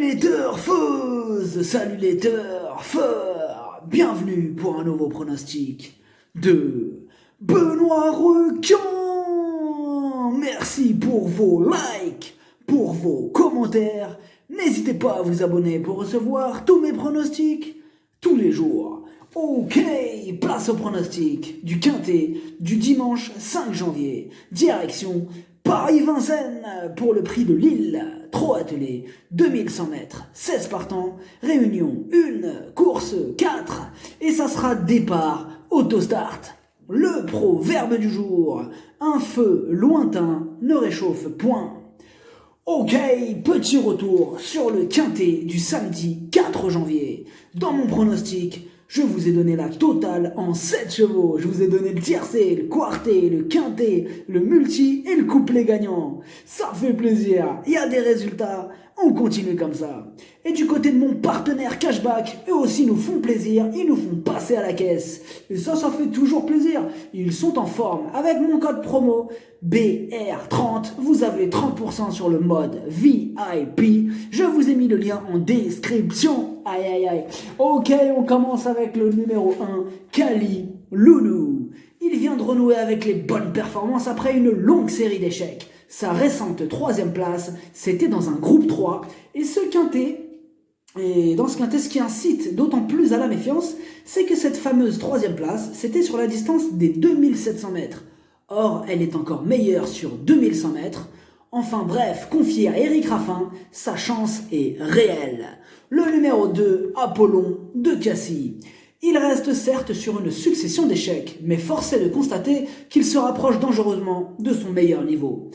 les turfeuses, salut les turfeurs, bienvenue pour un nouveau pronostic de Benoît Requin. Merci pour vos likes, pour vos commentaires. N'hésitez pas à vous abonner pour recevoir tous mes pronostics tous les jours. Ok, place au pronostic du Quintet du dimanche 5 janvier. Direction Paris-Vincennes pour le prix de Lille. Trot attelé, 2100 mètres, 16 partants, réunion 1, course 4. Et ça sera départ, autostart. Le proverbe du jour, un feu lointain ne réchauffe point. Ok, petit retour sur le Quintet du samedi 4 janvier. Dans mon pronostic, je vous ai donné la totale en 7 chevaux. Je vous ai donné le tiercé, le quarté, le quintet, le multi et le couplet gagnant. Ça fait plaisir, il y a des résultats, on continue comme ça. Et du côté de mon partenaire Cashback, eux aussi nous font plaisir, ils nous font passer à la caisse. Et ça fait toujours plaisir. Ils sont en forme. Avec mon code promo BR30, vous avez 30% sur le mode VIP. Je vous ai mis le lien en description. Aïe aïe aïe. Ok, on commence avec le numéro 1, Kali Loulou. Il vient de renouer avec les bonnes performances après une longue série d'échecs. Sa récente 3e place, c'était dans un groupe 3. Et dans ce quintet, ce qui incite d'autant plus à la méfiance, c'est que cette fameuse 3e place, c'était sur la distance des 2700 mètres. Or, elle est encore meilleure sur 2100 mètres. Enfin bref, confié à Eric Raffin, sa chance est réelle. Le numéro 2, Apollon de Cassis. Il reste certes sur une succession d'échecs, mais force est de constater qu'il se rapproche dangereusement de son meilleur niveau.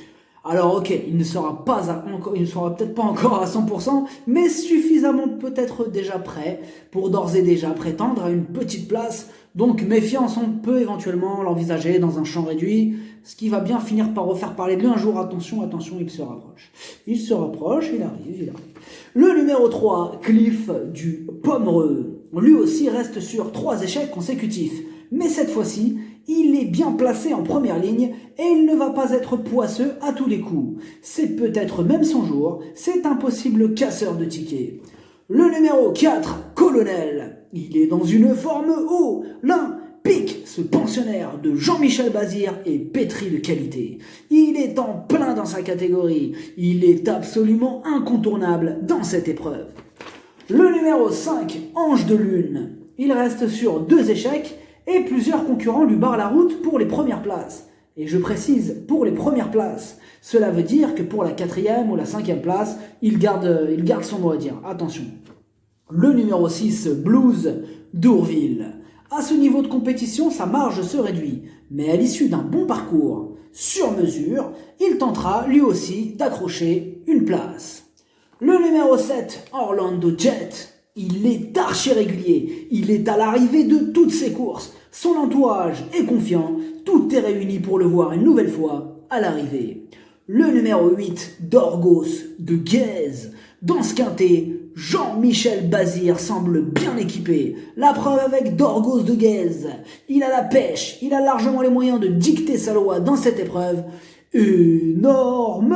Alors ok, il ne sera peut-être pas encore à 100%, mais suffisamment peut-être déjà prêt pour d'ores et déjà prétendre à une petite place. Donc méfiance, on peut éventuellement l'envisager dans un champ réduit, ce qui va bien finir par refaire parler de lui un jour. Attention, il se rapproche. Il arrive. Le numéro 3, Cliff du Pomereux. Lui aussi reste sur 3 échecs consécutifs, mais cette fois-ci, il est bien placé en première ligne et il ne va pas être poisseux à tous les coups. C'est peut-être même son jour, c'est un possible casseur de tickets. Le numéro 4, Colonel. Il est dans une forme haut. L'un pique, ce pensionnaire de Jean-Michel Bazir est pétri de qualité. Il est en plein dans sa catégorie. Il est absolument incontournable dans cette épreuve. Le numéro 5, Ange de Lune. Il reste sur 2 échecs et plusieurs concurrents lui barrent la route pour les premières places. Et je précise, pour les premières places. Cela veut dire que pour la 4e ou la 5e place, il garde son mot à dire. Attention. Le numéro 6, Blues d'Ourville. À ce niveau de compétition, sa marge se réduit. Mais à l'issue d'un bon parcours, sur mesure, il tentera lui aussi d'accrocher une place. Le numéro 7, Orlando Jet. Il est archi régulier, il est à l'arrivée de toutes ses courses, son entourage est confiant, tout est réuni pour le voir une nouvelle fois à l'arrivée. Le numéro 8, Dorgos de Guèze. Dans ce quintet, Jean-Michel Bazir semble bien équipé. La preuve avec Dorgos de Guèze. Il a la pêche, il a largement les moyens de dicter sa loi dans cette épreuve. Énorme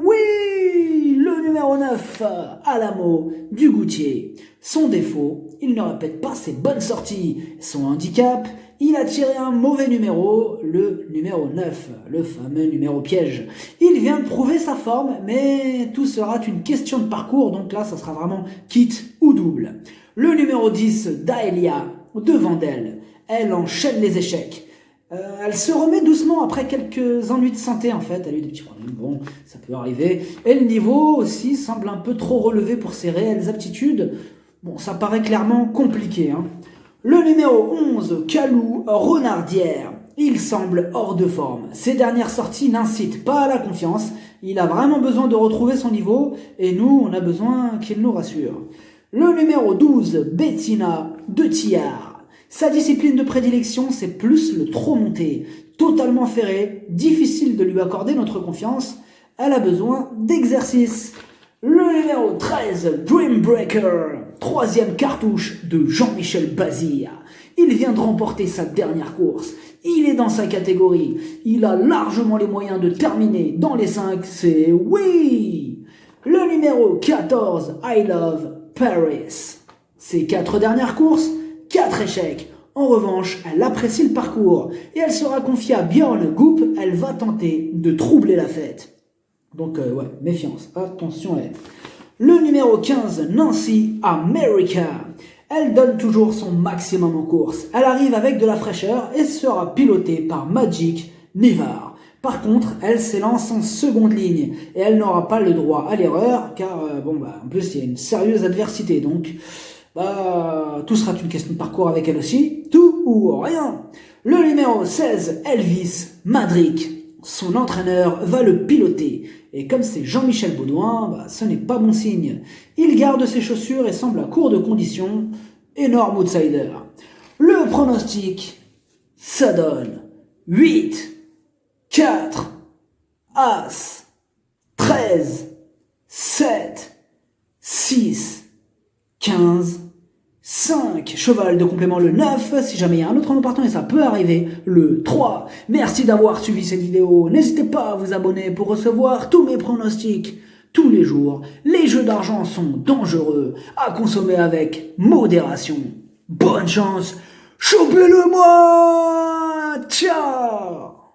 oui! Le numéro 9, Alamo du Goutier. Son défaut, il ne répète pas ses bonnes sorties. Son handicap, il a tiré un mauvais numéro, le numéro 9, le fameux numéro piège. Il vient de prouver sa forme, mais tout sera une question de parcours, donc là, ça sera vraiment kit ou double. Le numéro 10, Daelia, devant d'elle. Elle enchaîne les échecs. Elle se remet doucement après quelques ennuis de santé en fait, elle a eu des petits problèmes, bon, ça peut arriver. Et le niveau aussi semble un peu trop relevé pour ses réelles aptitudes. Bon, ça paraît clairement compliqué. Le numéro 11, Calou Renardière. Il semble hors de forme. Ses dernières sorties n'incitent pas à la confiance. Il a vraiment besoin de retrouver son niveau et nous, on a besoin qu'il nous rassure. Le numéro 12, Bettina de Tillard. Sa discipline de prédilection, c'est plus le trot monté. Totalement ferré, difficile de lui accorder notre confiance. Elle a besoin d'exercice. Le numéro 13, Dreambreaker. 3e cartouche de Jean-Michel Bazir. Il vient de remporter sa dernière course. Il est dans sa catégorie. Il a largement les moyens de terminer dans les 5. C'est oui! Le numéro 14, I Love Paris. Ses 4 dernières courses, 4 échecs. En revanche, elle apprécie le parcours et elle sera confiée à Björn Goop. Elle va tenter de troubler la fête. Donc ouais, méfiance, attention à elle. Le numéro 15, Nancy America. Elle donne toujours son maximum en course. Elle arrive avec de la fraîcheur et sera pilotée par Magic Nivar. Par contre, elle s'élance en seconde ligne et elle n'aura pas le droit à l'erreur car en plus il y a une sérieuse adversité donc tout sera une question de parcours avec elle aussi, tout ou rien. Le numéro 16, Elvis Madrick. Son entraîneur va le piloter et comme c'est Jean-Michel Baudouin, ce n'est pas bon signe. Il garde ses chaussures et semble à court de conditions, énorme outsider. Le pronostic, ça donne 8, 4, As, 13, 7, 6, 15, 5, cheval de complément le 9, si jamais il y a un autre nom partant et ça peut arriver, le 3. Merci d'avoir suivi cette vidéo, n'hésitez pas à vous abonner pour recevoir tous mes pronostics tous les jours. Les jeux d'argent sont dangereux, à consommer avec modération. Bonne chance, chopez-le moi. Ciao.